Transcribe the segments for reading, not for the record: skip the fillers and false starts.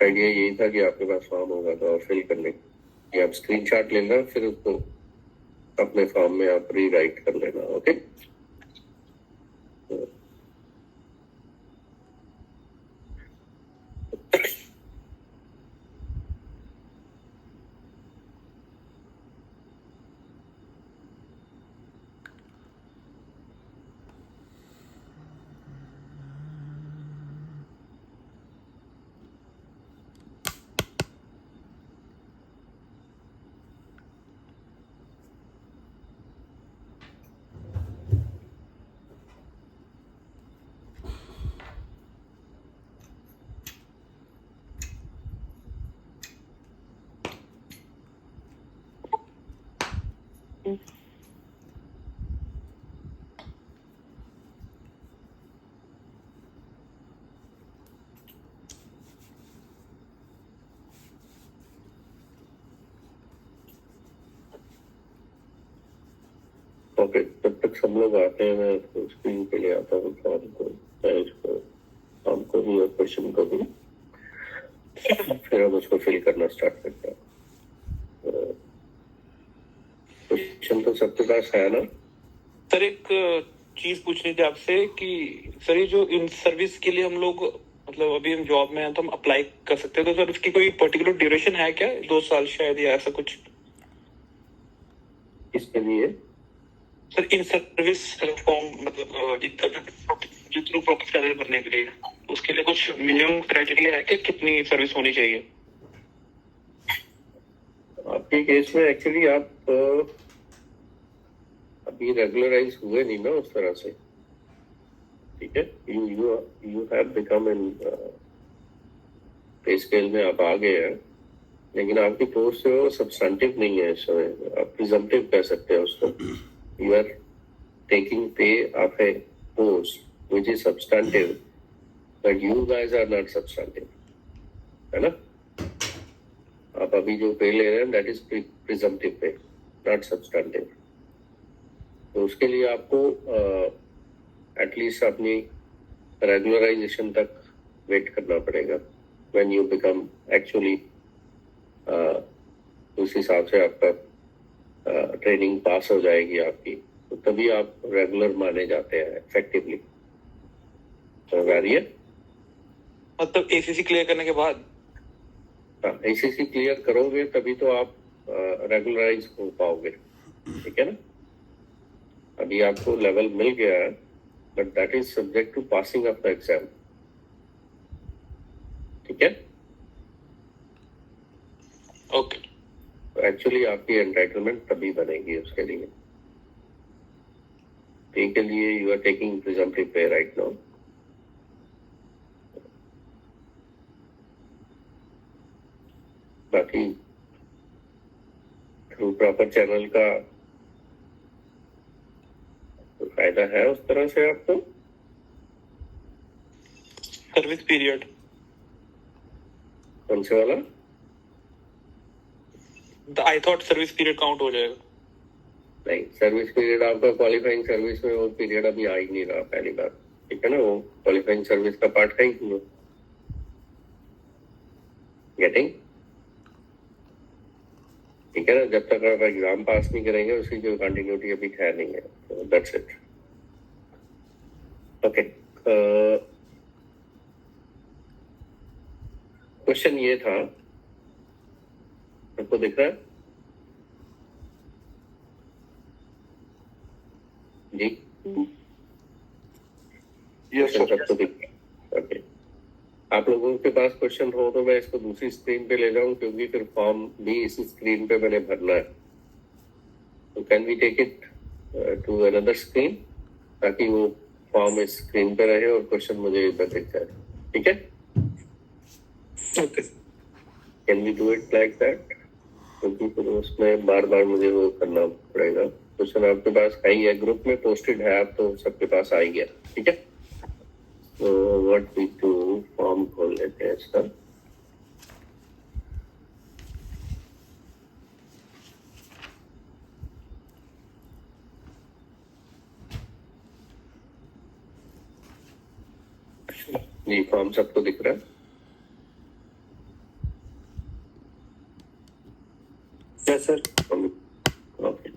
Idea यही था कि आपके पास फॉर्म होगा तो और फिल करने कि आप स्क्रीनशॉट लेना, फिर उसको अपने फॉर्म में आप रीराइट कर लेना। ओके, ओके, जब तक सब लोग आते हैं मैं उसको स्क्रीन पे ले आता हूँ फॉर्म को, फॉर्म को भी और क्वेश्चन को भी, फिर हम उसको फिल करना स्टार्ट करते हैं। क्वेश्चन तो सबके पास है ना? सर एक चीज पूछनी थी आपसे कि सर ये जो इन सर्विस के लिए हम लोग मतलब अभी हम जॉब में हैं तो हम अप्लाई कर सकते हैं, तो सर उसकी कोई पर्टिकुलर ड्यूरेशन है क्या, 2 साल शायद या ऐसा कुछ? इसके लिए सर इन सर्विस फॉर्म मतलब जितने प्रोफेशनल चैनल भरने के लिए उसके लिए कुछ मिनिमम क्राइटेरिया है कि कितनी सर्विस होनी चाहिए? आपके केस में एक्चुअली आप अभी रेगुलराइज हुए नहीं ना उस तरह से, ठीक है? यू हैव बिकम इन पे स्केल में आप आ गए हैं, लेकिन आपकी पोस्ट जो सब्सटेंटिव नहीं है इस समय, आप प्रिजम्पटिव कह सकते हैं उसको। You are taking pay of a post which is substantive, but you guys are not substantive, है ना? आप अभी जो पे ले रहे हैं that is presumptive pay, not substantive. तो उसके लिए आपको एटलीस्ट अपनी रेगुलराइजेशन तक वेट करना पड़ेगा। व्हेन यू बिकम एक्चुअली उस हिसाब से आपका ट्रेनिंग पास हो जाएगी आपकी, तो तभी आप रेगुलर माने जाते हैं इफेक्टिवली। समझ आ रही है? मतलब एसीसी क्लियर करने के बाद? हाँ, एसीसी क्लियर करोगे तभी तो आप रेगुलराइज हो पाओगे, ठीक है ना? अभी आपको लेवल मिल गया है, but that is subject to passing of the exam, ठीक है? ओके, एक्चुअली आपकी एंटाइटलमेंट तभी बनेगी उसके लिए। पे के लिए यू आर टेकिंग प्रिजम्पटिव पे राइट नाउ। बाकी थ्रू प्रॉपर चैनल का तो फायदा है उस तरह से आपको। सर्विस पीरियड कौन से वाला? I thought service period count हो जाएगा। नहीं, सर्विस पीरियड आपका क्वालिफाइंग सर्विस में वो पीरियड अभी आ ही नहीं रहा, पहली बार, ठीक है ना? वो क्वालिफाइंग सर्विस का पार्ट है ही नहीं। गेटिंग? ठीक है ना? जब तक आप एग्जाम पास नहीं करेंगे उसकी कोई कंटिन्यूटी अभी है नहीं है, तो दैट्स इट। ओके, क्वेश्चन ये था, आपको दिख रहा है जी? Yes sir. सबको दिख रहा है? ओके, आप लोगों के पास क्वेश्चन हो तो मैं इसको दूसरी स्क्रीन पे ले जाऊं, क्योंकि फिर फॉर्म भी इसी स्क्रीन पे मैंने भरना है। तो can we take it to another screen, ताकि वो फॉर्म इस स्क्रीन पे रहे और क्वेश्चन मुझे इधर दिख जाए, ठीक है? Okay, can we do it like that? क्योंकि फिर उसमें बार बार मुझे वो करना पड़ेगा। क्वेश्चन आपके पास है ही है, ग्रुप में पोस्टेड है, आप तो सबके पास आ ही गया, ठीक है? तो व्हाट वी डू, फॉर्म खोल लेते हैं इसका। जी, फॉर्म सबको दिख रहा है? Yes sir. ओके,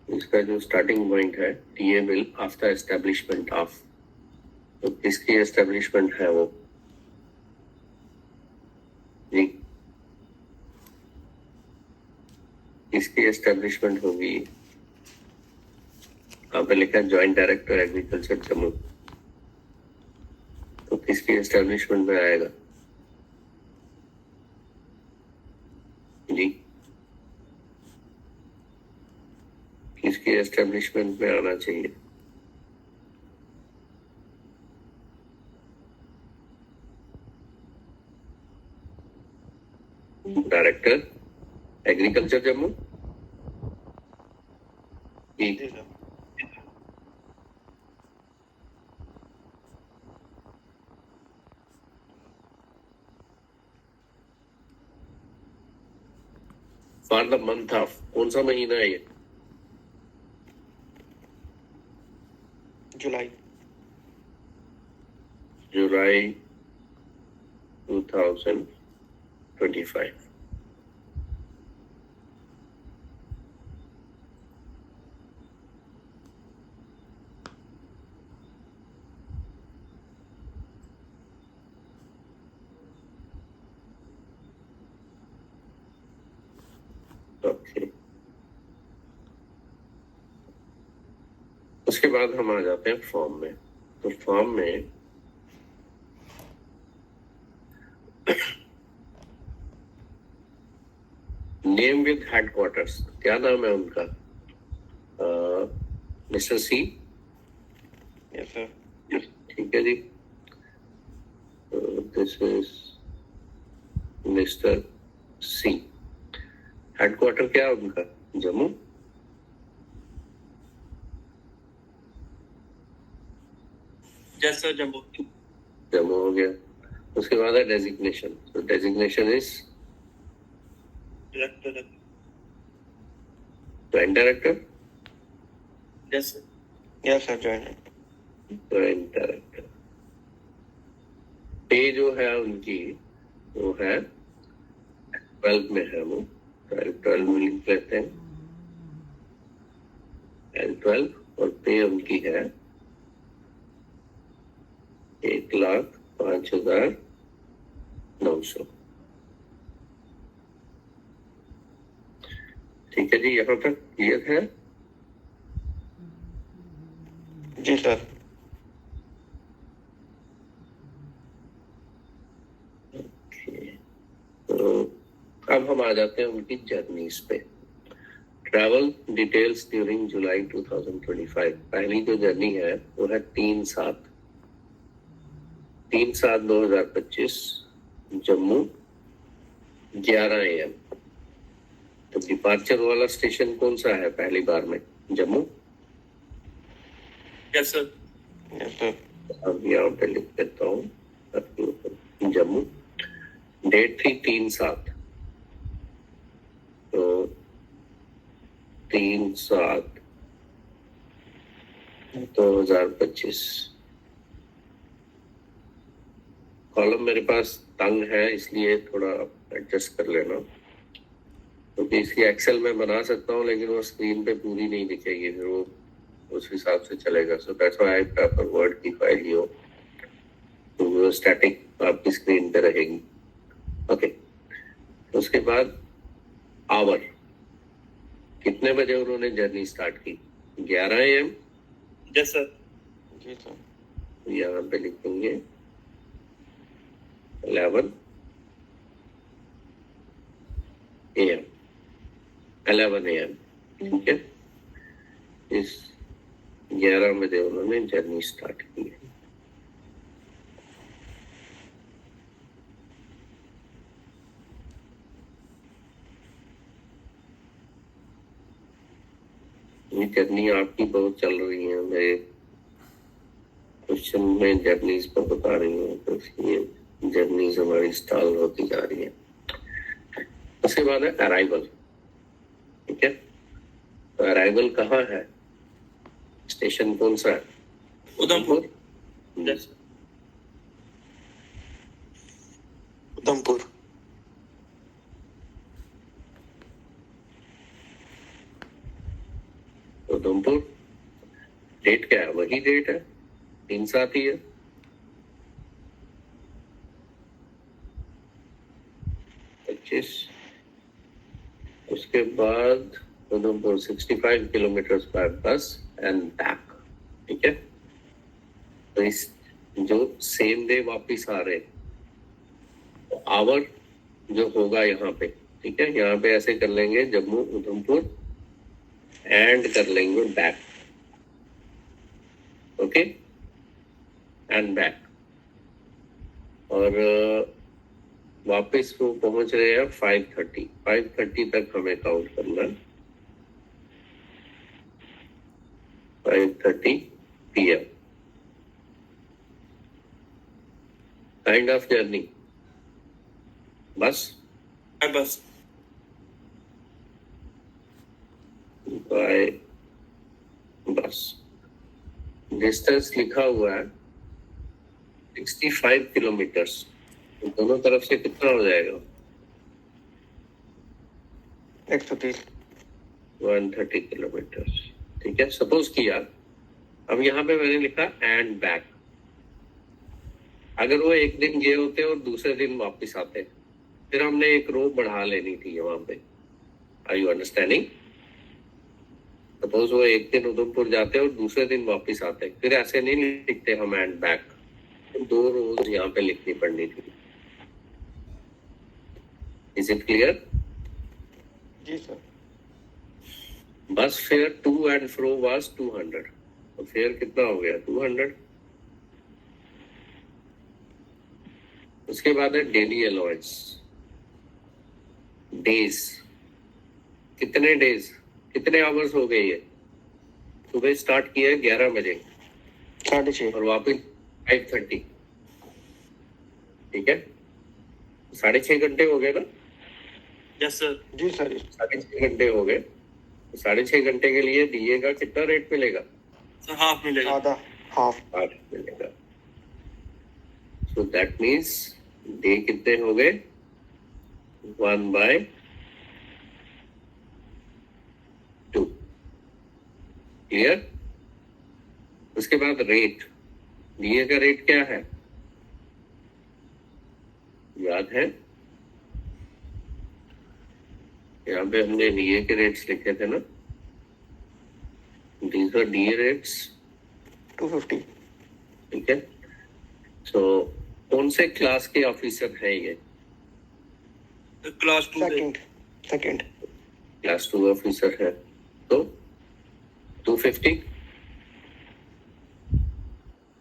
इसका जो स्टार्टिंग पॉइंट है टीएबल आफ्टर एस्टेब्लिशमेंट ऑफ, तो किसकी एस्टेब्लिशमेंट है वो जी, किसकी एस्टेब्लिशमेंट होगी? यहाँ पे लिखा है ज्वाइंट डायरेक्टर एग्रीकल्चर जम्मू, तो किसकी एस्टेब्लिशमेंट में आएगा जी? किसकी एस्टेब्लिशमेंट में आना चाहिए? डायरेक्टर एग्रीकल्चर जम्मू जी। जी sir. For the month of, कौन सा महीना है ये? जुलाई। जुलाई 2025। ओके, उसके बाद हम आ जाते हैं फॉर्म में। तो फॉर्म में नेम विद हेडक्वार्टर्स, क्या नाम है उनका? Mister C. Yes sir. ठीक है जी, this is mister C. Headquarter क्या है उनका? जम्मू। Yes sir, Jammu. जम्मू हो गया। उसके बाद है डेजिग्नेशन, तो designation is director. Joint director. Yes sir. Yes sir, joint. Joint director. Pay जो है उनकी वो है 12 में है, वो 12 में लिख लेते हैं L12, और पे उनकी है 1,05,900। ठीक है जी, यहाँ तक क्लियर है? जी सर। तो अब हम आ जाते हैं उनकी जर्नीज पे। ट्रैवल डिटेल्स ड्यूरिंग जुलाई 2025। पहली जो जर्नी है वो है 3/7/2025, जम्मू 11 AM। तो डिपार्चर वाला स्टेशन कौन सा है पहली बार में? Jammu. Yes sir. Yes sir. अब यहाँ पे लिख देता हूँ जम्मू। डेट थी 3/7, तो 3/7/2025। कॉलम मेरे पास तंग है, इसलिए थोड़ा एडजस्ट कर लेना, क्योंकि इसकी एक्सेल में बना सकता हूँ लेकिन वो स्क्रीन पे पूरी नहीं दिखेगी, फिर वो उस हिसाब से चलेगा। So that's why I prefer word की फाइल ही हो, तो वो स्टैटिक आपकी स्क्रीन पे रहेगी। ओके, उसके बाद आवर, कितने बजे उन्होंने जर्नी स्टार्ट की? 11 AM। Yes sir. जी सर। यहाँ पे लिखेंगे 11 AM। 11 AM, ठीक है। इस 11 बजे उन्होंने जर्नी स्टार्ट की है। ये जर्नी आपकी बहुत चल रही है, मेरे क्वेश्चन में जर्नीज पर बता रही हूँ, तो इसलिए जर्नीज हमारी स्टॉल होती जा रही है। उसके बाद है अराइवल, ठीक है। तो अराइवल कहाँ है? स्टेशन कौन सा है? उधमपुर। यस। उधमपुर। उधमपुर, डेट क्या है, वही डेट है, 3/7 ही है। पच्चीस। उसके बाद उधमपुर 65 किलोमीटर बाय बस एंड बैक, ठीक है। तो इस जो सेम डे वापिस आ रहे, तो आवर जो होगा यहाँ पे, ठीक है, यहाँ पे ऐसे कर लेंगे जम्मू उधमपुर एंड कर लेंगे बैक, ओके, एंड बैक। और वापस वो पहुंच रहे हैं 5:30 तक हमें काउंट करना है, 5:30 PM काइंड ऑफ जर्नी, बस बस बाय बस। डिस्टेंस लिखा हुआ है 65 किलोमीटर्स, दोनों तरफ से कितना हो जाएगा, 130। 130 किलोमीटर्स, ठीक है। सपोज किया, अब यहाँ पे मैंने लिखा एंड बैक। अगर वो एक दिन गए होते और दूसरे दिन वापस आते, फिर हमने एक रो बढ़ा लेनी थी वहां पे। Are you understanding? सपोज वो एक दिन उधमपुर जाते और दूसरे दिन वापस आते, फिर ऐसे नहीं लिखते हम एंड बैक, तो 2 रोज यहाँ पे लिखनी पड़नी थी। Is it clear? जी sir. Bus fare to and fro was 200, तो फेयर कितना हो गया, 200। उसके बाद है डेली अलाउंस, डेज, कितने डेज, कितने आवर्स हो गए ये। सुबह स्टार्ट किया 11 बजे 6:30। और वापस 5:30, ठीक है, 6.5 घंटे हो गए ना। Yes sir. जी सर। 6.5 घंटे हो गए, 6.5 घंटे के लिए डीए का कितना रेट मिलेगा, सर हाफ मिलेगा। आधा, हाफ। 8 मिलेगा। सो दैट मीन्स डे कितने हो गए, 1/2। क्लियर? उसके बाद रेट, डीए का रेट क्या है, याद है? यहाँ पे हमने डीए के रेट्स लिखे थे ना, दीज आर डीए रेट्स, 250। ठीक है। सो कौन से क्लास के ऑफिसर है ये, क्लास 2 सेकंड। क्लास 2 ऑफिसर है, तो 250,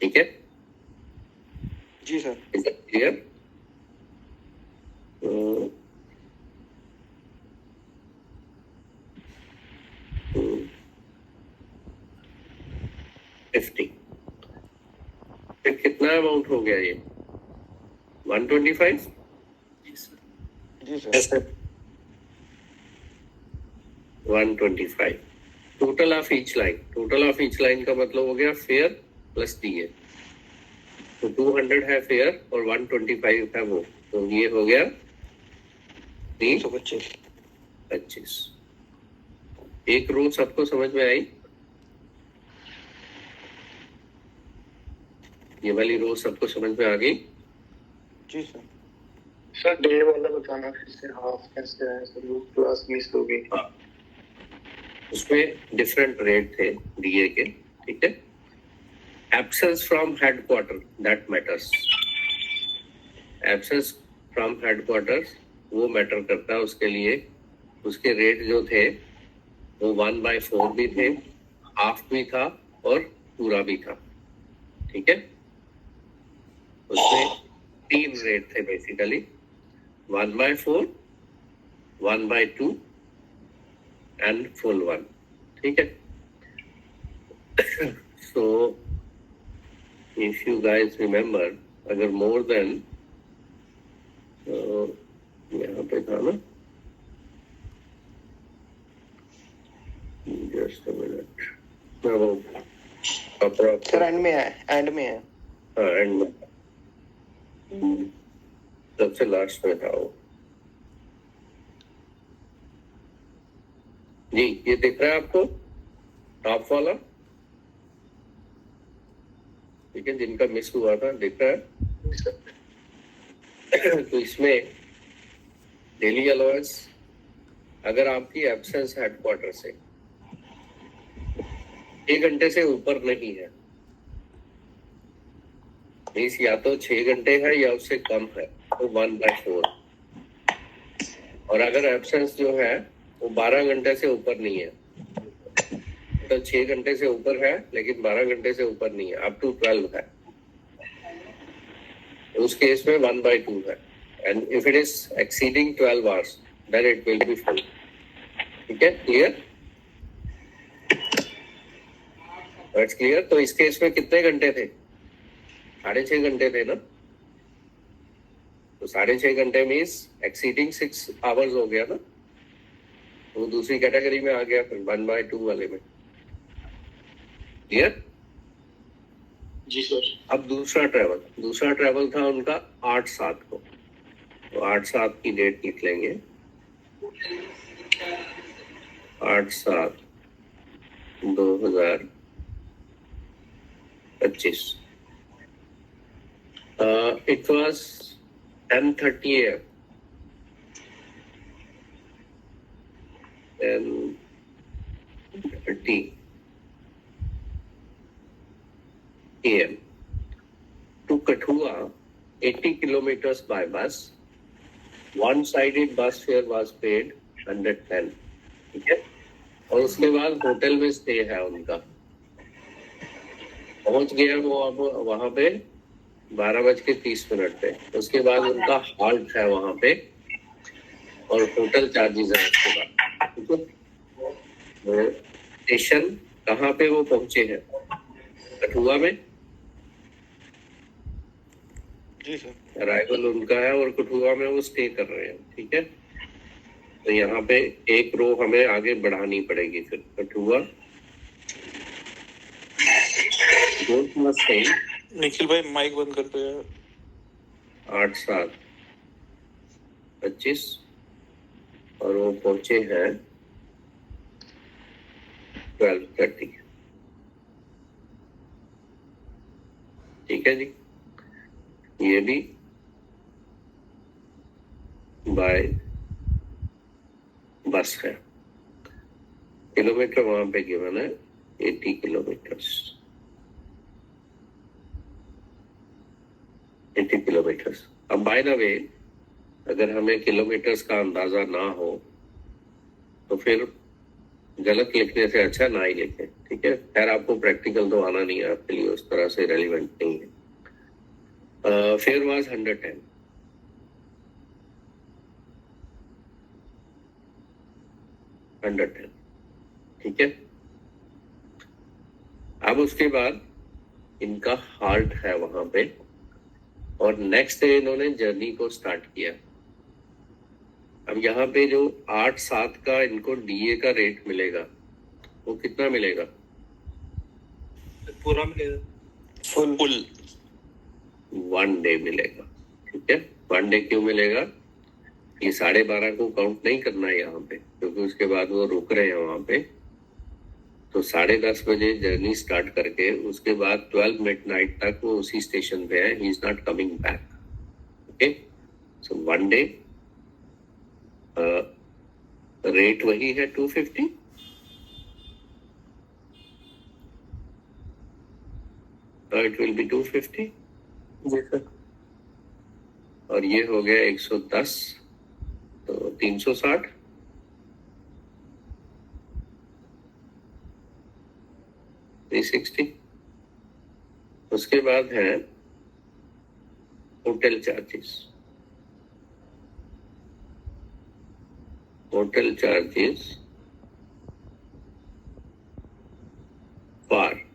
ठीक है। जी सर। Is it clear? 50, फिर कितना अमाउंट हो गया ये, 125। जी sir. 125 total of each line, total of each line का मतलब हो गया फेयर प्लस डीए। तो 200 है फेयर और 125 है वो, तो ये हो गया 325। एक रो सबको समझ में आई, ये वाली रो सबको समझ में आ गई? जी सर। सर डे वाला बताना फिर से, हाफ कैसे है सर, वो क्लास मिस हो गई। हाँ, उसमें डिफरेंट रेट थे डीए के, ठीक है। Absence from headquarter that matters, absence from headquarters वो मैटर करता है उसके लिए। उसके रेट जो थे वो 1/4 भी थे, हाफ भी था और पूरा भी था, ठीक है। उसमें 3 रेट थे बेसिकली, 1/4, 1/2 एंड फुल 1, ठीक है। So if you guys remember, अगर मोर देन, यहाँ पे था ना, just a minute, sir and में है, एंड में है। हाँ एंड में, सबसे लास्ट में था वो जी। ये दिख रहा है आपको टॉप वाला, ठीक है, जिनका मिस हुआ था, दिख रहा है? तो इसमें डेली अलाउंस अगर आपकी एब्सेंस हेडक्वार्टर से 6 घंटे से ऊपर नहीं है, मीन्स या तो 6 घंटे है या उससे कम है, तो 1/4। और अगर एब्सेंस जो है वो 12 घंटे से ऊपर नहीं है, तो 6 घंटे से ऊपर है लेकिन 12 घंटे से ऊपर नहीं है, अप टू 12 है, उस केस में 1/2 है। And if it is exceeding 12 hours then it will be full. ठीक है, क्लियर? It's clear. तो इस केस में कितने घंटे थे? 6.5 घंटे थे ना, तो 6.5 घंटे मीन्स एक्सीडिंग 6 आवर्स हो गया ना, वो दूसरी कैटेगरी में आ गया, फिर 1/2 वाले में। क्लियर? जी सर। अब दूसरा ट्रैवल था उनका 8/7 को, तो 8/7 की डेट लिख लेंगे। 8/7/2025। It was 10:30 a.m. 10:30 a.m. to Kathua, 80 kilometers by bus. One-sided bus fare was paid 110. ठीक है, और उसके बाद होटल में स्टे है उनका। पहुंच गया वो अब वहां पे 12:30 पे। उसके बाद उनका हॉल्ट है वहां पे और होटल चार्जेस है उसके बाद। ठीक है, स्टेशन कहाँ पे वो पहुंचे हैं? कठुआ में। जी सर। अराइवल उनका है और कठुआ में वो स्टे कर रहे हैं। ठीक है, तो यहाँ पे एक रो हमें आगे बढ़ानी पड़ेगी। फिर कठुआ निखिल भाई माइक बंद कर दो यार। 8/7/25 और वो पहुंचे हैं 12:30। ठीक है जी, ये भी बाय बस है। किलोमीटर वहां पे गिवन है 80 किलोमीटर्स। 80 किलोमीटर्स। अब बाय द वे, अगर हमें किलोमीटर्स का अंदाजा ना हो तो फिर गलत लिखने से अच्छा ना ही लिखें। ठीक है, खैर आपको प्रैक्टिकल तो आना नहीं है, आपके लिए उस तरह से रेलिवेंट नहीं है। Fair was 110। ठीक है, अब उसके बाद इनका हाल्ट है वहां पे और नेक्स्ट डे इन्होंने जर्नी को स्टार्ट किया। अब यहाँ पे जो 8/7 का इनको डीए का रेट मिलेगा, वो कितना मिलेगा? पूरा मिलेगा, फुल 1 डे मिलेगा। ठीक है, 1 डे क्यों मिलेगा? ये 12:30 को काउंट नहीं करना है यहाँ पे, क्योंकि उसके बाद वो रुक रहे हैं वहां पे। तो 10:30 बजे जर्नी स्टार्ट करके उसके बाद 12 मिडनाइट तक वो उसी स्टेशन पे है। He is not coming back. Okay, so 1 day rate वही है 250। It will be 250। जी सर। और ये हो गया 110, तो 360। उसके बाद है hotel charges. Hotel charges for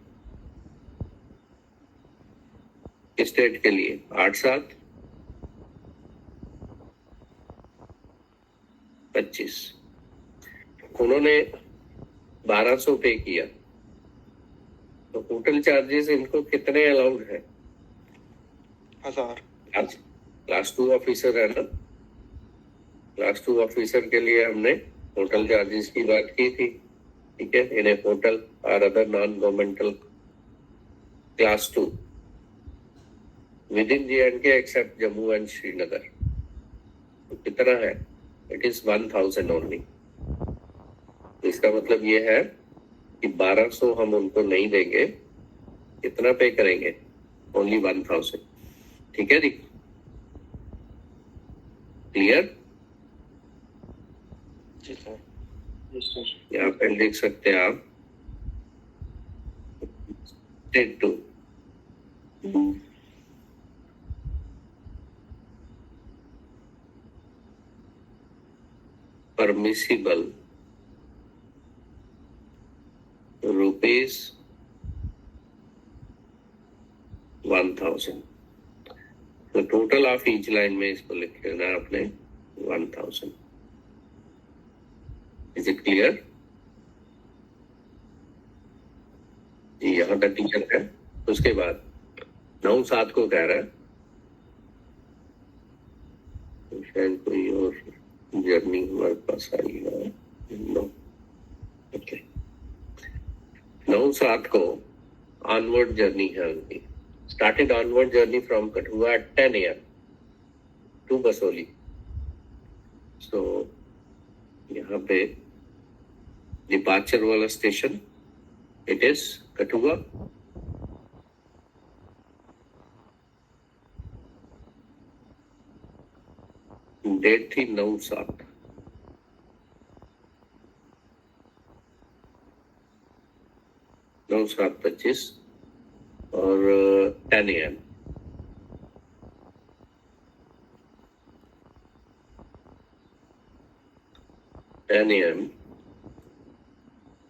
state के लिए 8/7/25। उन्होंने 1200 पे किया, तो होटल चार्जेस इनको कितने अलाउड है? 1000। क्लास 2 ऑफिसर है ना, क्लास 2 ऑफिसर के लिए हमने होटल चार्जेस की बात की थी। ठीक है, इन ए होटल और other non governmental class 2 within J&K except Jammu and Srinagar, तो कितना है? It is 1000 only. इसका मतलब ये है कि 1200 हम उनको नहीं देंगे, कितना पे करेंगे? ओनली 1000। ठीक है जी, क्लियर? जी सर। यहाँ पे लिख सकते हैं आप स्टेट 2 permissible rupees 1000। तो टोटल ऑफ ईच लाइन में इसको लिख लेना है आपने 1000। Is it clear? जी, यहाँ तक टीचर है। उसके बाद 9/7 को कह रहा है, तो शायद कोई और जर्नी हमारे पास आई है। ओके, 9/7 को ऑनवर्ड जर्नी है उनकी। Started onward journey from Kathua at 10 AM to Basohli. So यहाँ पे डिपार्चर वाला station it is Kathua, date थी 9/7। नौ 7:25 और 10 AM।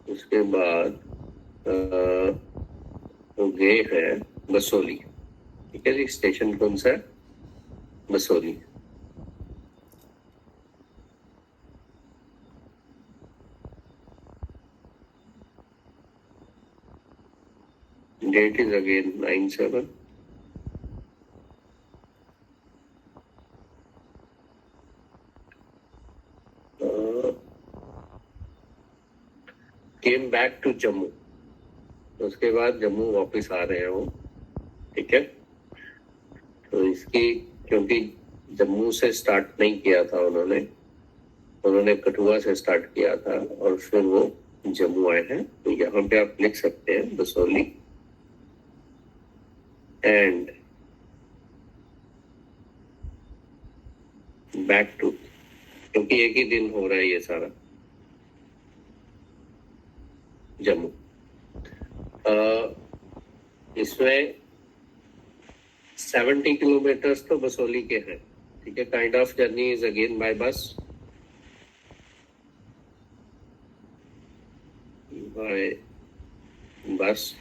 उसके बाद वो गए हैं बसोली। ठीक है जी, स्टेशन कौन सा है? Basoli. Date is again 9/7. Came back to Jammu. उसके बाद जम्मू वापस आ रहे हैं वो। ठीक है, तो इसकी क्योंकि जम्मू से स्टार्ट नहीं किया था उन्होंने कठुआ से स्टार्ट किया था और फिर वो जम्मू आए हैं। तो यहाँ पे आप लिख सकते हैं बसोली एंड बैक टू, क्योंकि एक ही दिन हो रहा है ये सारा जम्मू। इसमें 70 किलोमीटर्स तो बसोली के हैं। ठीक है, kind of journey is again by bus. By bus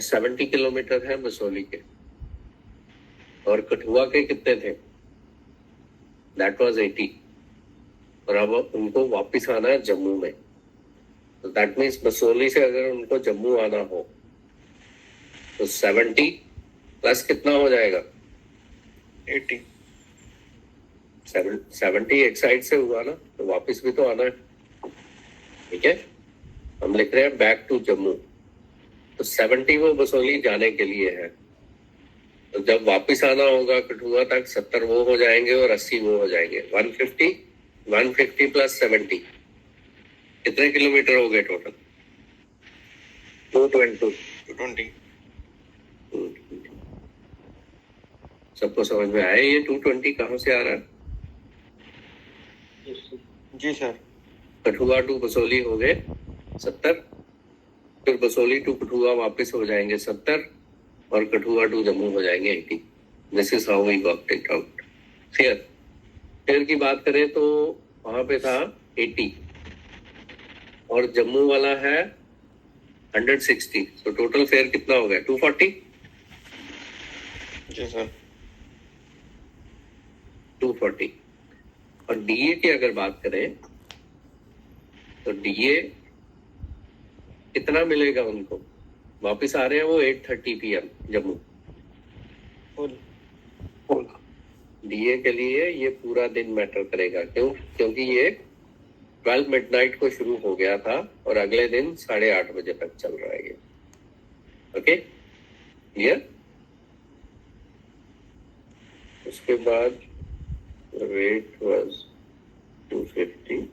70 kilometre है बसोली के, और कठुआ के कितने थे? That was 80। और अब उनको वापस आना है जम्मू में, तो दैट मीन्स बसोली से अगर उनको जम्मू आना हो तो 70 प्लस कितना हो जाएगा? 80। 70 एक साइड से हुआ ना, तो वापस भी तो आना है। ठीक है, हम लिख रहे हैं बैक टू जम्मू। तो 70 वो बसोली जाने के लिए है, तो जब वापस आना होगा कठुआ तक 70 वो हो जाएंगे और 80 वो हो जाएंगे। 150 प्लस 70 कितने किलोमीटर हो गए टोटल? 220। सबको समझ में आया ये 220 कहाँ से आ रहा है? जी सर। कठुआ टू बसोली हो गए 70, फिर बसोली टू कठुआ वापस हो जाएंगे 70, और कठुआ टू जम्मू हो जाएंगे 80। This is how we got it out. Fare की बात करें तो वहां पे था 80 और जम्मू वाला है 160, तो टोटल फेयर कितना हो गया? 240। जी सर। 240। और डीए की अगर बात करें तो डीए कितना मिलेगा उनको? वापस आ रहे हैं वो 8:30 PM जम्मू। डीए के लिए ये पूरा दिन मैटर करेगा। क्यों? क्योंकि ये 12 मिडनाइट को शुरू हो गया था और अगले दिन 8:30 बजे तक चल रहा है ये। Okay, clear? उसके बाद rate was 250,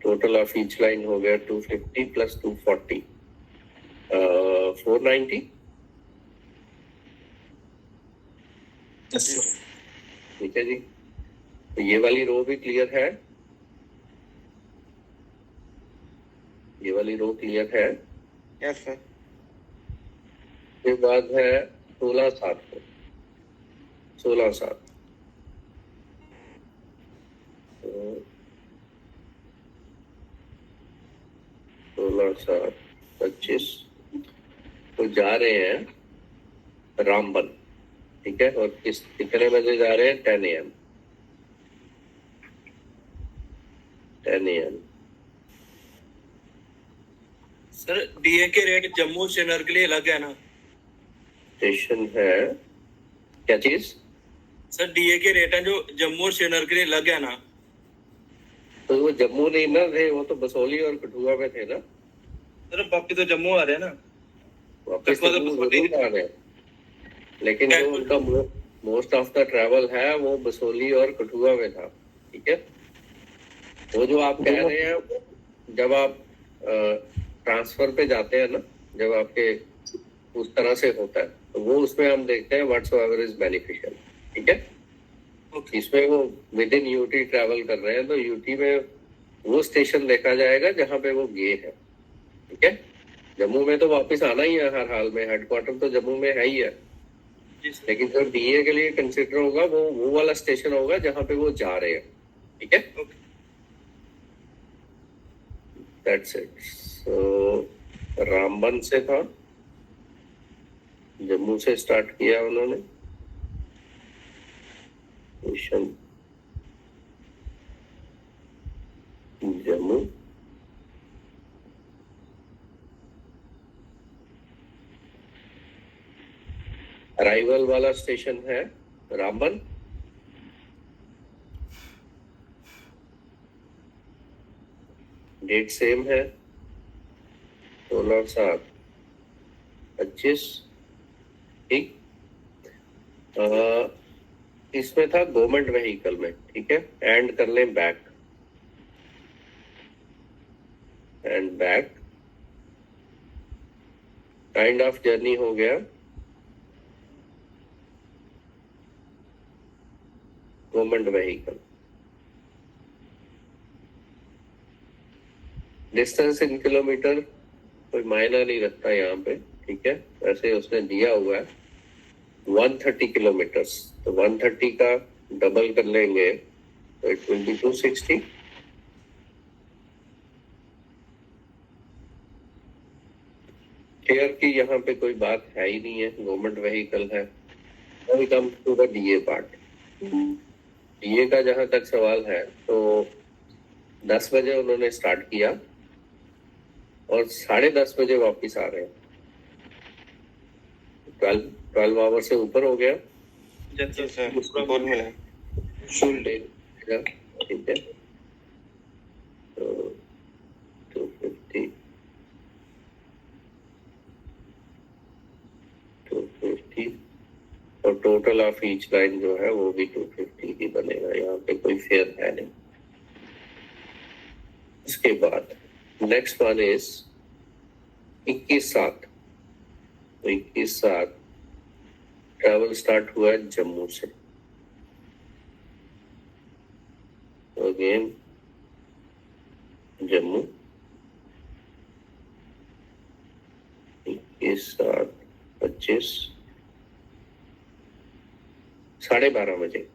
total of each line हो गया 250 प्लस 240, 490। ठीक है जी, तो ये वाली रो भी क्लियर है, ये वाली रो क्लियर है। Yes sir. उसके बाद है 16/7 को, 16/7 तो 16/7 25 तो जा रहे हैं रामबन। ठीक है, और कितने बजे जा रहे हैं? 10 AM, 10 AM। सर डीए के रेट जम्मू श्रीनगर के लिए अलग है ना? स्टेशन है क्या चीज? सर डीए के रेट है जो जम्मू और श्रीनगर के लिए अलग है ना? तो वो जम्मू नहीं ना थे, वो तो बसोली और कठुआ में थे ना। सर वापिस तो जम्मू आ रहे हैं ना? वापस कठुआ तो जम्मू बसोली। जरूर आ रहे हैं, लेकिन जो उनका मोस्ट ऑफ द ट्रैवल है वो बसोली और कठुआ में था। ठीक है, वो जो आप कह रहे हैं, जब आप ट्रांसफर पे जाते हैं ना, जब आपके उस तरह से होता है, तो वो उसमें हम देखते हैं व्हाट्सएवर इज बेनिफिशियल। ठीक है, इसमें वो विद इन यूटी ट्रैवल कर रहे हैं, तो यूटी में वो स्टेशन देखा जाएगा जहां पे वो गए हैं। ठीक है, जम्मू में तो वापस आना ही है हर हाल में, हेडक्वार्टर तो जम्मू में है ही है, लेकिन जो डीए के लिए कंसिडर होगा वो वाला स्टेशन होगा जहां पे वो जा रहे हैं। ठीक है, दैट्स इट। सो रामबन से था, जम्मू से स्टार्ट किया उन्होंने मिशन जम्मू, अराइवल वाला स्टेशन है रामबन। डेट सेम है 16/7/25। ठीक, इसमें था गवर्नमेंट व्हीकल में। ठीक है, एंड कर लें back, and back kind of journey हो गया government vehicle. Distance in kilometre कोई मायना नहीं रखता यहाँ पे। ठीक है, वैसे उसने दिया हुआ है 130 किलोमीटर्स, तो 130 का डबल कर लेंगे तो इट विल बी 260। फेयर की यहाँ पे कोई बात है ही नहीं है, गवर्नमेंट व्हीकल है। We come to the DA part. DA का जहां तक सवाल है, तो 10 बजे उन्होंने स्टार्ट किया और 10:30 बजे वापिस आ रहे हैं। 12 आवर से ऊपर हो गया। जी सर, बोल मिला। Full day. ठीक है, तो 250 और टोटल ऑफ ईच लाइन जो है वो भी 250 ही बनेगा, यहाँ पे कोई फेयर है नहीं। इसके बाद नेक्स्ट वन इज 21/7। तो 21/7 ट्रैवल स्टार्ट हुआ है जम्मू से। अगेन जम्मू 21/7/25 12:30 बजे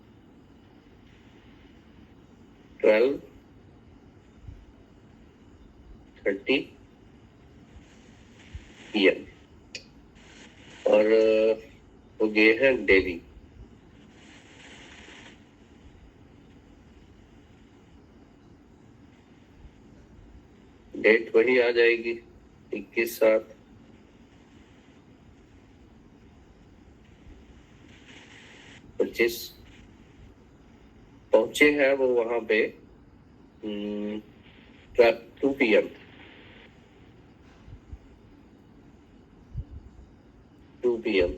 12:30 PM और वो गए हैं दिल्ली। डेट वही आ जाएगी 21/7/25। पहुंचे हैं वो वहां पे 2 PM 2 PM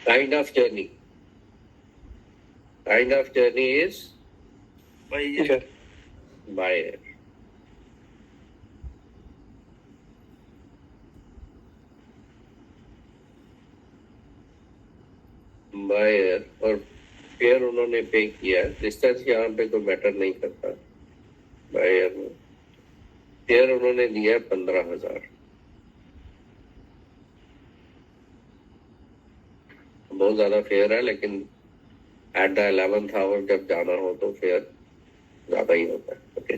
kind of journey is भाई ठीक है by air. बाय एयर और फेयर उन्होंने पे किया है। डिस्टेंस यहाँ पे कोई मैटर नहीं करता बाय एयर में। फेयर उन्होंने दिया है 15,000। बहुत ज्यादा फेयर है, लेकिन एट द 11th आवर जब जाना हो तो फेयर ज्यादा ही होता है। ओके,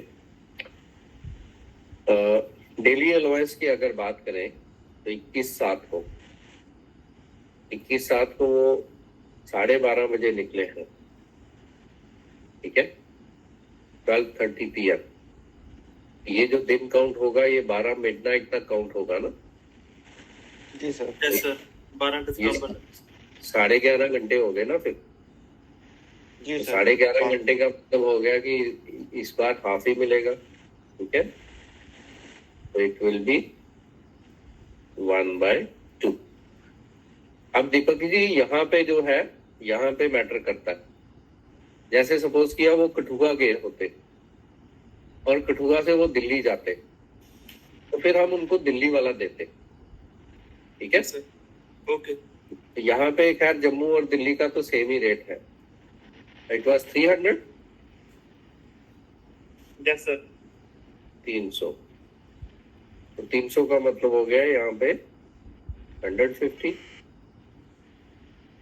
डेली अलाउंस की अगर बात करें तो 21/7 को वो 12:30 बजे निकले हैं। ठीक है, 12:30 PM। ये जो दिन काउंट होगा ये 12 मिडनाइट तक काउंट होगा ना। जी सर। यस सर 12 ये दिसंबर 11.5 घंटे हो गए ना। फिर जी सर। 11.5 घंटे का मतलब हो गया कि इस बार हाफ ही मिलेगा। ठीक है, तो इट विल बी 1/2। अब दीपक जी यहाँ पे जो है, यहाँ पे मैटर करता है। जैसे सपोज किया वो कठुआ गए होते और कठुआ से वो दिल्ली जाते, तो फिर हम उनको दिल्ली वाला देते। ठीक है, सर। ओके तो यहाँ पे खैर जम्मू और दिल्ली का तो सेम ही रेट है। इट वॉज 300 यस सर 300, तो 300 का मतलब हो गया यहाँ पे 150।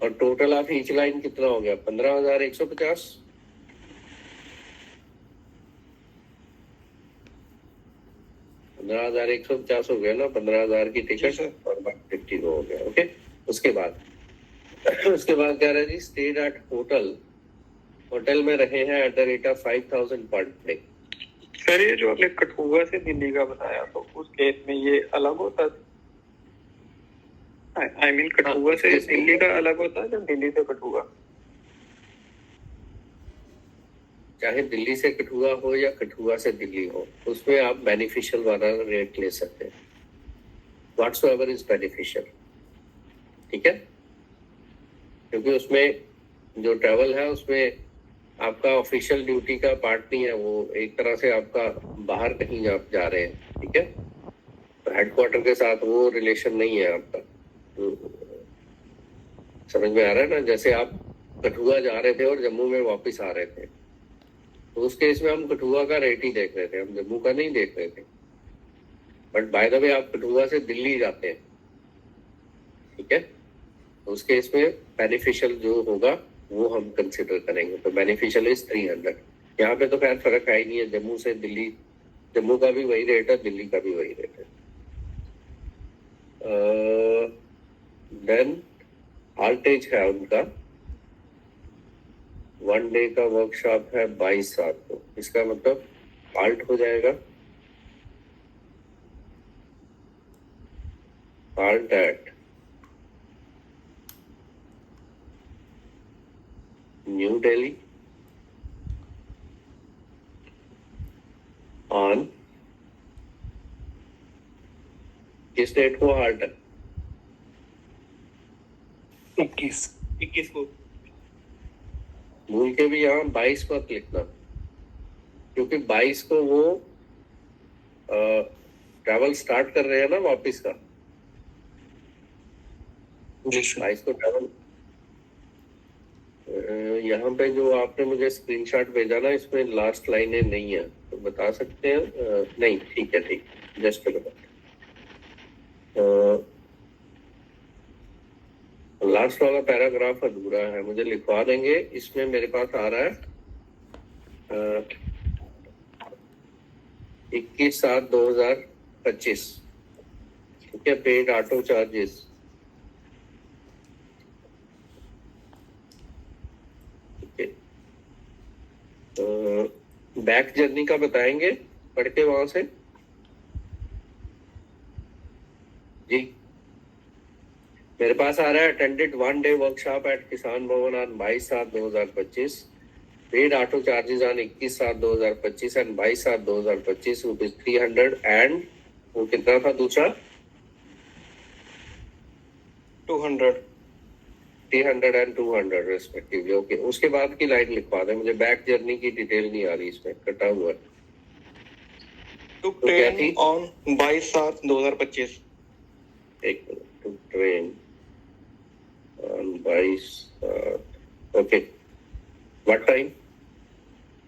और टोटल ऑफ ईच लाइन कितना हो गया? 15,150। 15,150 हो गया ना। 15,000 की टिकट और 150 हो गया। ओके, उसके बाद कह रहा है जी स्टेड एट होटल में रहे हैं at the rate of 5,000 per day. Sir ये जो आपने कठुआ से दिल्ली का बताया तो उस केस में ये अलग होता है? आई मीन कठुआ से दिल्ली का अलग होता है या दिल्ली से कठुआ? चाहे दिल्ली से कठुआ हो या कठुआ से दिल्ली हो, उसमें आप बेनिफिशियल वाला रेट ले सकते हैं। Whatsoever is beneficial. ठीक है, क्योंकि उसमें जो ट्रैवल है उसमें आपका ऑफिशियल ड्यूटी का पार्ट नहीं है। वो एक तरह से आपका बाहर कहीं आप जा रहे हैं। ठीक है, तो हेडक्वार्टर के साथ वो रिलेशन नहीं है आपका। समझ में आ रहा है ना? जैसे आप कठुआ जा रहे थे और जम्मू में वापस आ रहे थे, तो उस केस में हम कठुआ का रेट ही देख रहे थे, हम जम्मू का नहीं देख रहे थे। बट बाय द वे आप कठुआ से दिल्ली जाते हैं। ठीक है, तो उस केस में बेनिफिशियल जो होगा वो हम कंसिडर करेंगे। तो बेनिफिशियल इज 300। यहाँ पे तो खैर फर्क है ही नहीं है। जम्मू से दिल्ली, जम्मू का भी वही रेट है, दिल्ली का भी वही रेट है। देन हाल्टेज है उनका 1 डे का वर्कशॉप है 22/7 को। इसका मतलब हाल्ट हो जाएगा halt at new Delhi on किस डेट को हाल्ट है? 21 को भूल के भी यहाँ 22 मत लिखना, क्योंकि 22 को वो ट्रैवल स्टार्ट कर रहे हैं ना वापस का। 22 को ट्रैवल। यहाँ पे जो आपने मुझे स्क्रीनशॉट भेजा ना, इसमें लास्ट लाइनें नहीं है, तो बता सकते हैं? नहीं, ठीक है, ठीक, जस्ट लास्ट वाला पैराग्राफ अधूरा है, मुझे लिखवा देंगे। इसमें मेरे पास आ रहा है 21/7/2025। ठीक है, paid auto charges. Back journey का बताएंगे पढ़ के वहां से जी। मेरे पास आ रहा है अटेंडेड 1 day वर्कशॉप एट किसान भवन on 22/7/2025, paid auto charges on 21/7/2025 and 22/7/2025 rupees 300 and वो कितना था दूसरा 200 300 एंड 200 रेस्पेक्टिवली। ओके, उसके बाद की लाइन लिखवा दे मुझे, बैक जर्नी की डिटेल नहीं आ रही इसमें, कटा हुआ है। took तो क्या थी? train on 22/7/2025 एक minute, to train on 22, okay, what time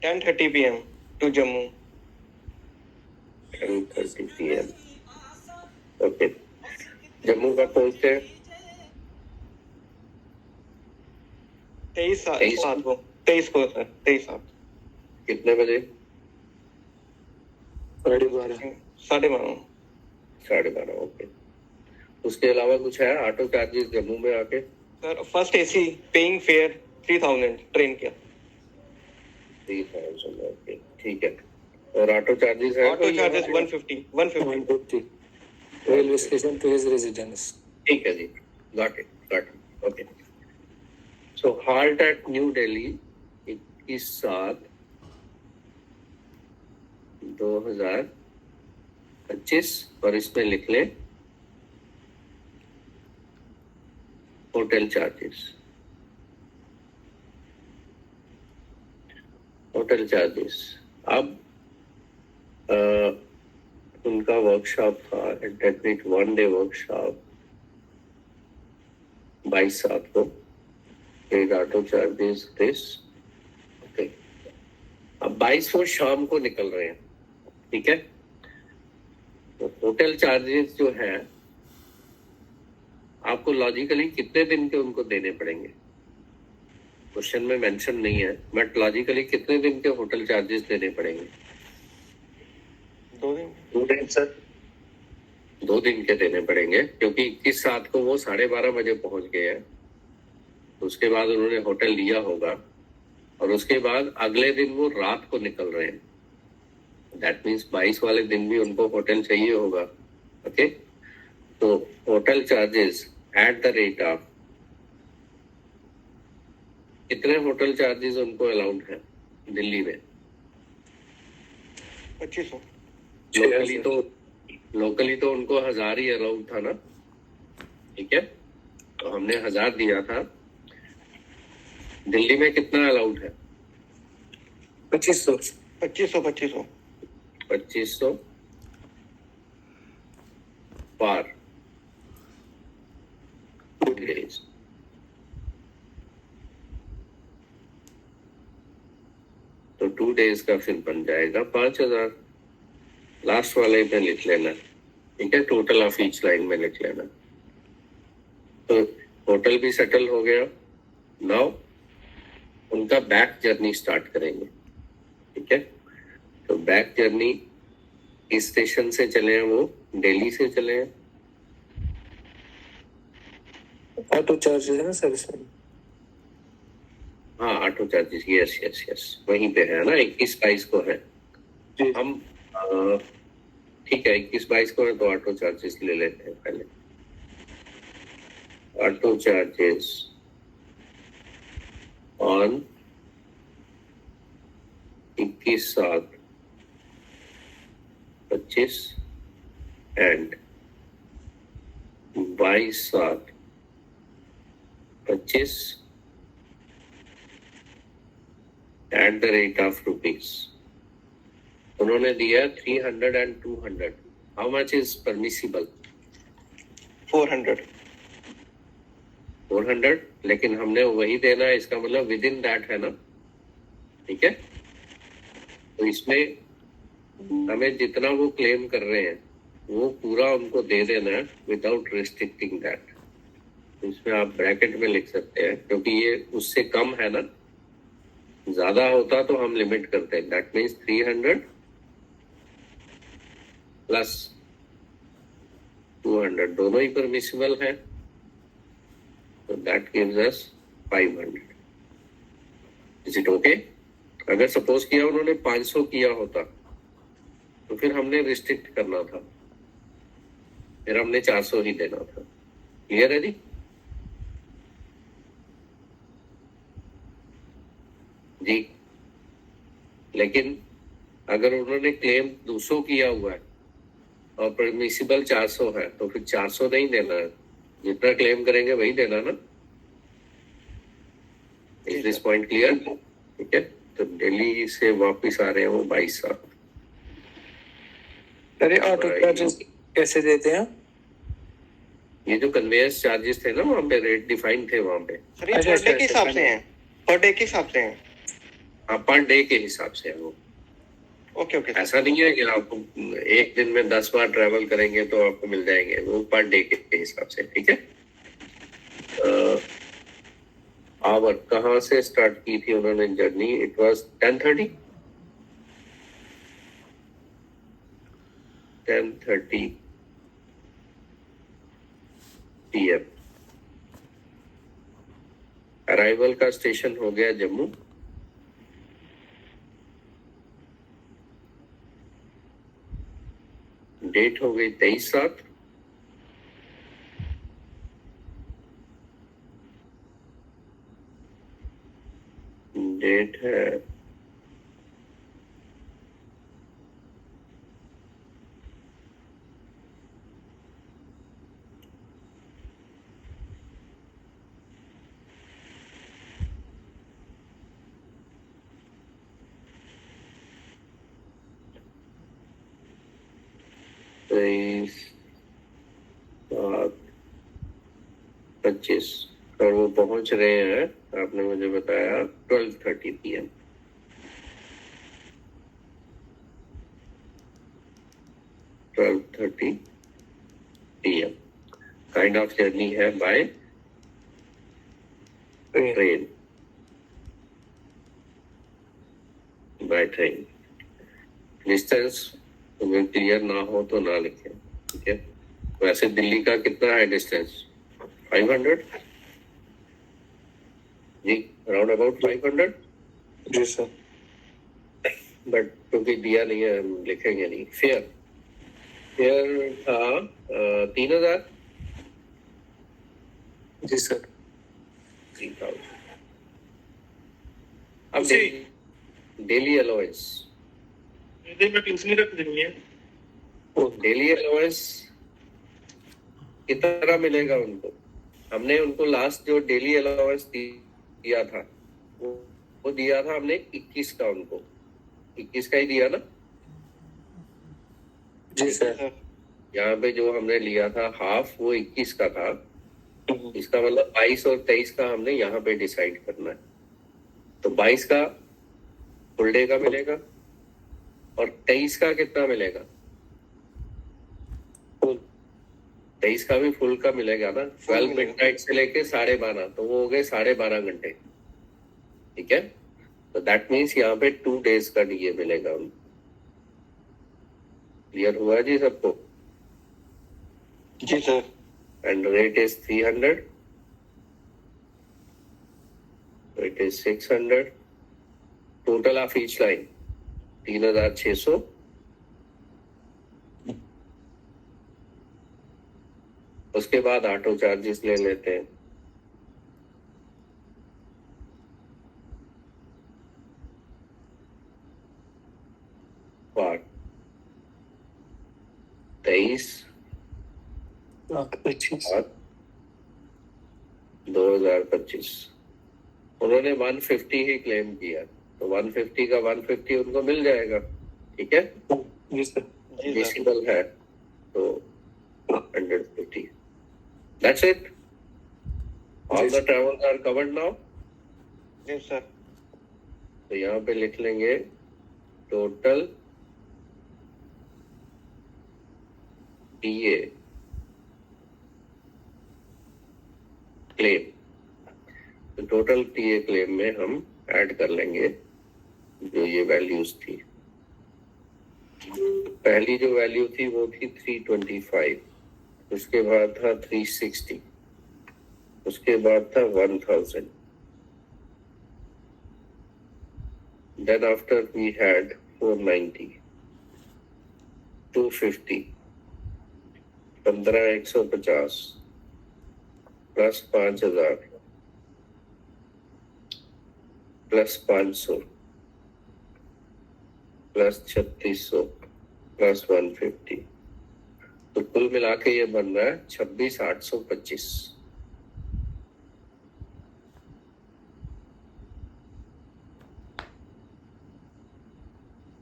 10:30 p.m. to Jammu 10:30 PM। Okay, Jammu का पहुंचते हैं 23/7 को 23/7 कितने बजे? 12:30 12:30। ओके, उसके अलावा कुछ है ऑटो चार्जेस जम्मू में आके? Sir first AC paying fare 3000 train का 3000। ओके, ठीक है। और ऑटो चार्जेस है? Auto charges 150 railway station to his residence. ठीक है जी, got it, okay. So halt at new Delhi 21/7/2025 और इसमें लिख ले होटल चार्जेस। अब उनका वर्कशॉप था टेक्निक 1 day वर्कशॉप 22/7 को, paid auto charges this. Okay, अब 22 को शाम को निकल रहे हैं, ठीक है। तो होटल चार्जेस जो है आपको लॉजिकली कितने दिन के उनको देने पड़ेंगे? क्वेश्चन में मेंशन नहीं है, बट लॉजिकली कितने दिन के होटल चार्जेस देने पड़ेंगे? 2 दिन 2 दिन सर, 2 दिन के देने पड़ेंगे, क्योंकि 21/7 को वो 12:30 बजे पहुंच गए हैं। उसके बाद उन्होंने होटल लिया होगा और उसके बाद अगले दिन वो रात को निकल रहे हैं। दैट मीन्स 22 वाले दिन भी उनको होटल चाहिए होगा। ओके, तो hotel charges at the rate of, कितने होटल चार्जेस उनको अलाउड है दिल्ली में? 2500 लोकली तो उनको 1000 ही अलाउड था ना, ठीक है। तो हमने 1000 दिया था। दिल्ली में कितना अलाउड है? 2500 पर 2 days। तो 2 days का फिर बन जाएगा 5000। लास्ट वाले में लिख लेना, ठीक है, टोटल ऑफ ईच लाइन में लिख लेना। तो होटल भी सेटल हो गया। नाउ उनका बैक जर्नी स्टार्ट करेंगे, ठीक है। तो बैक जर्नी किस स्टेशन से चले हैं? वो दिल्ली से चले हैं। ऑटो चार्जेस है ना सर इसमें? हाँ, ऑटो चार्जेस, यस वहीं पे है ना, 21/22 को है। जी। हम ठीक है, 21/22 को है तो ऑटो चार्जेस ले लेते हैं पहले। Auto charges on 21/7/25 and 22/7/25 at the rate of rupees. उन्होंने दिया 300 and 200। How much is permissible? 400 400, लेकिन हमने वही देना है, इसका मतलब विद इन दैट है ना, ठीक है। तो इसमें हमें जितना वो क्लेम कर रहे हैं वो पूरा उनको दे देना है विदाउट रिस्ट्रिक्टिंग दैट। इसमें आप ब्रैकेट में लिख सकते हैं, क्योंकि ये उससे कम है ना, ज्यादा होता तो हम लिमिट करते हैं। दैट मीन्स 300 प्लस 200 दोनों ही परमिसिबल है, तो that gives us 500। Is it okay? अगर सपोज किया उन्होंने 500 किया होता तो फिर हमने रिस्ट्रिक्ट करना था, फिर हमने 400 ही देना था। क्लियर है जी? जी, लेकिन अगर उन्होंने क्लेम 200 किया हुआ है और परमिसिबल 400 है तो फिर 400 नहीं देना है, जितना क्लेम करेंगे वही देना ना। Is this point clear? ठीक है, तो दिल्ली से वापस आ रहे हैं वो 22 साल। अरे ऑटो चार्जेस कैसे देते हैं? ये जो कन्वेयंस चार्जेस थे ना वहाँ पे रेट डिफाइन थे वहाँ पे। सर ये पर डे के हिसाब से हैं, पर डे के हिसाब से हैं। हाँ, पर डे के हिसाब से है वो। ओके ओके ऐसा नहीं है कि आपको एक दिन में 10 बार ट्रैवल करेंगे तो आपको मिल जाएंगे, वो पर डे के हिसाब से। ठीक है, आवर कहाँ से स्टार्ट की थी उन्होंने journey? It was 10:30 PM। Arrival का स्टेशन हो गया जम्मू। डेट हो गई 23/7। डेट है 23/7/25 और वो पहुंच रहे हैं, आपने मुझे बताया 12:30 PM। 12:30 PM kind of journey है by train. By train distance तुम्हें क्लियर ना हो तो ना लिखें। ठीक है, वैसे दिल्ली का कितना है डिस्टेंस? 500 जी, अराउंड अबाउट 500। जी सर। बट क्योंकि दिया नहीं है हम लिखेंगे नहीं। फेयर फेयर था 3000। जी सर। 3000। अब डेली अलाउंस, डेली अलाउंस कितना मिलेगा उनको? हमने उनको लास्ट जो डेली अलाउंस दिया था वो दिया था हमने 21 का, उनको 21 का ही दिया ना। जी सर। यहाँ पे जो हमने लिया था हाफ वो 21 का था। इसका मतलब 22 और 23 का हमने यहाँ पे डिसाइड करना है। तो 22 का फुल डे का मिलेगा और 23 का कितना मिलेगा? 23 का भी फुल का मिलेगा ना। 12 मिडनाइट से लेके 12:30, तो वो हो गए 12.5 घंटे। ठीक है, तो दैट मीन्स यहाँ पे 2 days का डीए मिलेगा उनको। क्लियर हुआ जी सबको? जी sir. And rate is 300, it is 600 total of each line 3600। उसके बाद ऑटो चार्जेस ले लेते हैं। वाट 23/25 2025 उन्होंने 150 ही क्लेम किया, तो 150 का 150 उनको मिल जाएगा। ठीक है, जी सर। डिसेबल है तो 150। That's it, all the travels are covered now. जी सर। तो यहाँ पे लिख लेंगे टोटल टीए क्लेम। तो टोटल टीए क्लेम में हम ऐड कर लेंगे जो ये वैल्यूज थी। पहली जो वैल्यू थी वो थी 325, उसके बाद था 360, उसके बाद था 1000, then after we had 490, 250, 15,150 plus 5000, plus 500 plus 3600 plus 150, तो कुल मिला के ये बन रहा है 26,825।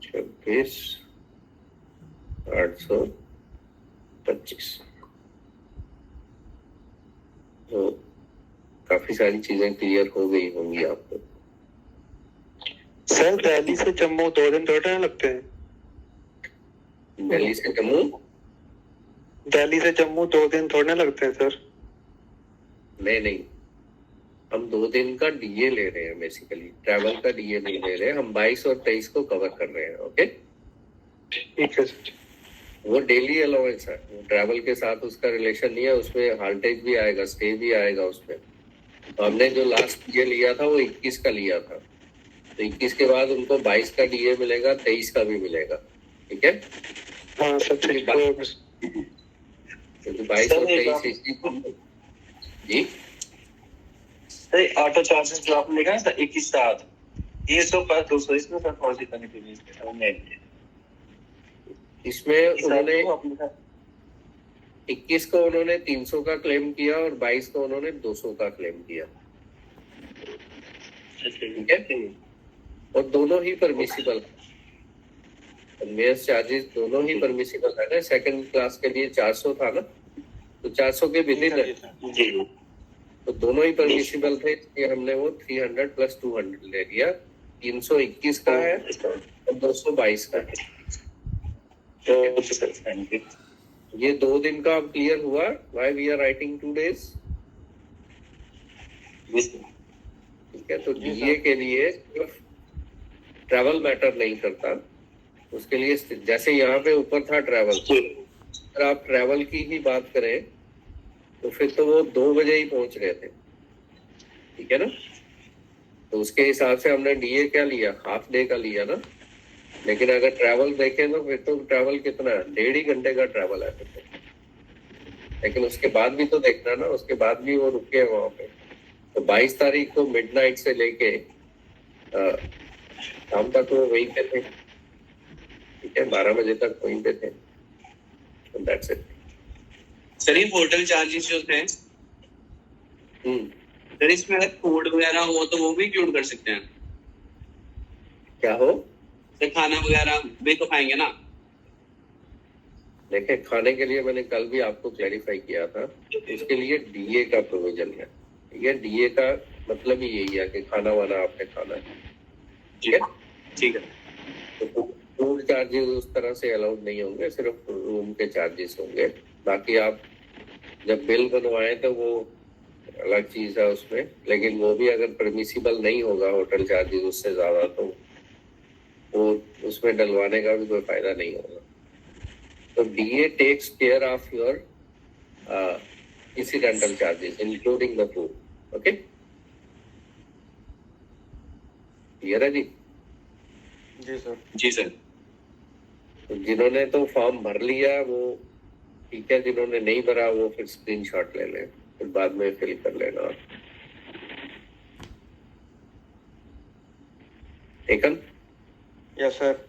26,825। तो काफी सारी चीजें क्लियर हो गई होंगी आपको। सर दिल्ली से जम्मू 2 दिन थोड़े ना लगते हैं। दिल्ली से जम्मू दिल्ली से जम्मू 2 दिन थोड़े ना लगते हैं सर। नहीं, हम 2 दिन का डीए ले रहे हैं, बेसिकली ट्रैवल का डीए नहीं ले रहे हैं हम। 22 और 23 को कवर कर रहे हैं। ओके, ठीक है सर। वो डेली अलाउंस है, वो ट्रैवल के साथ उसका रिलेशन नहीं है, उसमें हाल्टेज भी आएगा, स्टे भी आएगा उसमें। तो हमने जो लास्ट डीए लिया था वो 21 का लिया था, तो 21 के बाद उनको 22 का डीए मिलेगा, 23 का भी मिलेगा। ठीक है, हाँ सर ठीक है। क्योंकि 22 और 23 जी ऑटो चार्जेस जो आपने लिखा है सर 21,700, ये 100 पर 200 इसमें सर कौन सी कनेक्टिविटी है? इसमें उन्होंने 21 को उन्होंने 300 का क्लेम किया और 22 को उन्होंने 200 का क्लेम किया। ठीक है, और दोनों ही परमिसिबल, कन्वेयंस चार्जेस दोनों ही परमिसिबल है ना। सेकंड क्लास के लिए 400 था ना, तो 400 के विदिन है, तो दोनों ही परमिसिबल थे, इसलिए हमने वो 300 प्लस 200 ले लिया। 321 का है और 222 का है। ये 2 दिन का अब क्लियर हुआ, why we are writing 2 days। ठीक है, तो डीए के लिए सिर्फ ट्रैवल मैटर नहीं करता, उसके लिए जैसे यहाँ पे ऊपर था ट्रैवल, अगर आप ट्रैवल की ही बात करें तो फिर तो वो 2 बजे ही पहुंच रहे थे। ठीक है ना, तो उसके हिसाब से हमने डीए क्या लिया, हाफ डे का लिया ना। लेकिन अगर ट्रैवल देखें तो फिर तो ट्रैवल कितना है, 1.5 ही घंटे का ट्रैवल है फिर तो। लेकिन उसके बाद भी तो देखना ना, उसके बाद भी वो रुके वहां पे। तो 22 तारीख को मिडनाइट से लेके शाम तक वो वहीं पे थे। ठीक है, 12 बजे तक वहीं पे थे। That's it. सर ये होटल चार्जेस जो थे सर, इसमें अगर फूड वगैरह हो तो वो भी इंक्लूड कर सकते हैं? क्या हो सर खाना वगैरह भी तो खाएंगे ना? देखें, खाने के लिए मैंने कल भी आपको क्लैरिफाई किया था, उसके लिए डीए का प्रोविजन है। ठीक है, डीए का मतलब ही यही है कि खाना वाना आपने खाना है। ठीक है, ठीक है। तो फूड चार्जेस उस तरह से अलाउड नहीं होंगे, सिर्फ रूम के चार्जेस होंगे। बाकी आप जब बिल बनवाए तो वो अलग चीज है उसमें, लेकिन वो भी अगर परमिसिबल नहीं होगा होटल चार्जेस उससे ज्यादा, तो वो उसमें डलवाने का भी कोई फायदा नहीं होगा। तो DA takes care of your incidental charges including the food. ओके, क्लियर है जी? जी सर। जी सर। तो जिन्होंने तो फॉर्म भर लिया वो ठीक है, जिन्होंने नहीं भरा वो फिर स्क्रीनशॉट ले लें, फिर बाद में फिल कर लेना। Taken? Yes sir.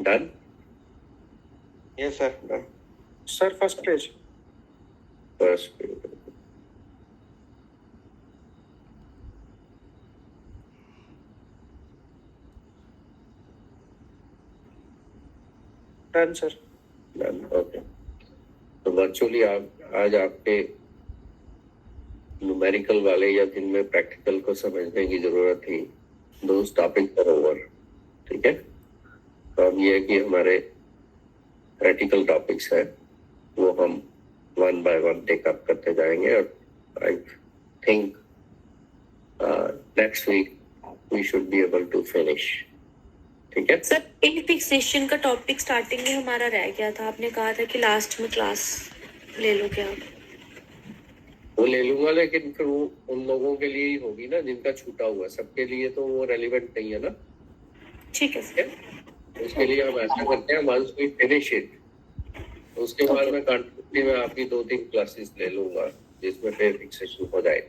Done? Yes sir. Done. Sir first page. First done sir. Done. Okay, तो वर्चुअली आप आज आपके न्यूमेरिकल वाले या जिनमें प्रैक्टिकल को समझने की जरूरत थी, दो टॉपिक पर ओवर। ठीक है, तो अब ये है कि हमारे प्रैक्टिकल टॉपिक्स है वो हम 1 by 1 टेकअप करते जाएंगे, और I think next week we should be able to finish. ठीक है। सर इन फिक्सेशन का टॉपिक स्टार्टिंग में हमारा रह गया था, आपने कहा था कि लास्ट में क्लास ले लो क्या? वो ले लूंगा, लेकिन फिर वो उन लोगों के लिए ही होगी ना जिनका छूटा हुआ, सबके लिए तो वो रेलिवेंट नहीं है ना। ठीक है सर। उसके लिए हम ऐसा करते हैं, वंस वी फिनिश इट उसके बाद मैं कंटिन्यूअसली में आपकी 2-3 क्लासेस ले लूंगा जिसमें पे फिक्सेशन हो जाए।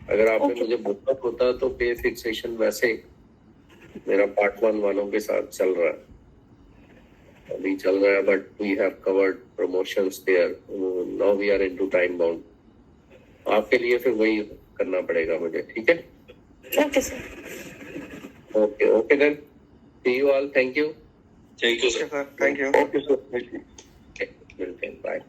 अगर आपने मुझे बोला होता तो पे फिक्सेशन वैसे मेरा पार्ट 1 वालों के साथ चल रहा है, अभी चल रहा है, but we have covered promotions there, now we are into time bound. आपके लिए फिर वही करना पड़ेगा मुझे, ठीक है। Okay sir. Okay okay then, see you all, thank you. Thank you Okay, sir. sir. Thank you. Okay sir, thank you. मिलते हैं, बाय।